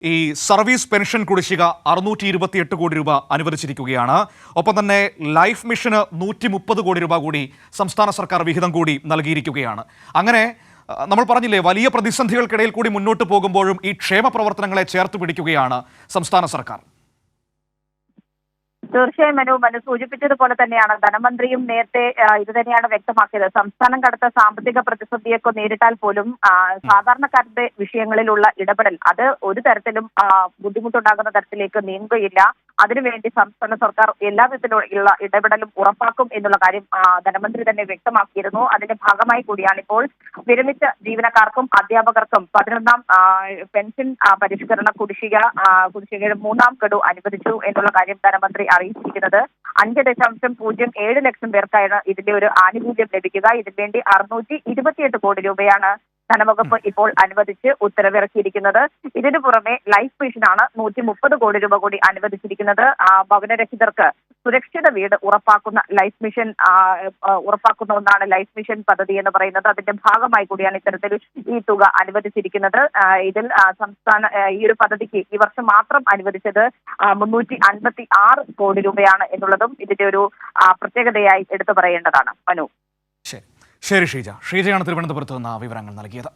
ഈ service pension കുടിശ്ശിക 628 കോടി രൂപ അനുവദിച്ചിരിക്കുകയാണ്. ഒപ്പം തന്നെ ലൈഫ് മിഷന് 130 കോടി രൂപ കൂടി സംസ്ഥാന സർക്കാർ വിഹിതം കൂടി നൽകിയിരിക്കുകയാണ്. അങ്ങനെ നമ്മൾ പറഞ്ഞില്ലേ, വലിയ പ്രതിസന്ധികൾക്കിടയിൽ കൂടി മുന്നോട്ട് പോകുമ്പോഴും ഈ ക്ഷേമ പ്രവർത്തനങ്ങളെ ചേർത്ത് പിടിക്കുകയാണ് സംസ്ഥാന സർക്കാർ. തീർച്ചയായും മനു സൂചിപ്പിച്ചതുപോലെ തന്നെയാണ് ധനമന്ത്രിയും നേരത്തെ ഇത് തന്നെയാണ് വ്യക്തമാക്കിയത്. സംസ്ഥാനം കടുത്ത സാമ്പത്തിക പ്രതിസന്ധിയൊക്കെ നേരിട്ടാൽ പോലും സാധാരണക്കാരുടെ വിഷയങ്ങളിലുള്ള ഇടപെടൽ അത് ഒരു തരത്തിലും ബുദ്ധിമുട്ടുണ്ടാകുന്ന തരത്തിലേക്ക് നീങ്ങുകയില്ല. അതിനുവേണ്ടി സംസ്ഥാന സർക്കാർ എല്ലാ വിധത്തിലുള്ള ഇടപെടലും ഉറപ്പാക്കും എന്നുള്ള കാര്യം ധനമന്ത്രി തന്നെ വ്യക്തമാക്കിയിരുന്നു. അതിന്റെ ഭാഗമായി കൂടിയാണ് ഇപ്പോൾ വിരമിച്ച ജീവനക്കാർക്കും അധ്യാപകർക്കും 11ാം പെൻഷൻ പരിഷ്കരണ കുടിശ്ശികയുടെ 3ാം ഗഡു അനുവദിച്ചു എന്നുള്ള കാര്യം ധനമന്ത്രി അറിയിച്ചിരിക്കുന്നത്. 5.07 ലക്ഷം പേർക്കാണ് ഇതിന്റെ ഒരു ആനുകൂല്യം ലഭിക്കുക. ഇതിനുവേണ്ടി 628 കോടി രൂപയാണ് ധനവകുപ്പ് ഇപ്പോൾ അനുവദിച്ച് ഉത്തരവിറക്കിയിരിക്കുന്നത്. ഇതിനു പുറമെ ലൈഫ് മിഷനാണ് 130 കോടി രൂപ കൂടി അനുവദിച്ചിരിക്കുന്നത്. ഭവനരഹിതർക്ക് സുരക്ഷിത വീട് ഉറപ്പാക്കുന്ന ലൈഫ് മിഷൻ ഉറപ്പാക്കുന്ന ഒന്നാണ് ലൈഫ് മിഷൻ പദ്ധതി എന്ന് പറയുന്നത്. അതിന്റെ ഭാഗമായി കൂടിയാണ് ഇത്തരത്തിൽ ഈ തുക അനുവദിച്ചിരിക്കുന്നത്. ഇതിൽ ഈ ഒരു പദ്ധതിക്ക് ഈ വർഷം മാത്രം അനുവദിച്ചത് 356 കോടി രൂപയാണ് എന്നുള്ളതും ഇതിന്റെ ഒരു പ്രത്യേകതയായി എടുത്തു പറയേണ്ടതാണ്. മനു. ശരി ഷീജയാണ് തിരുവനന്തപുരത്ത് നിന്ന് വിവരങ്ങൾ നൽകിയത്.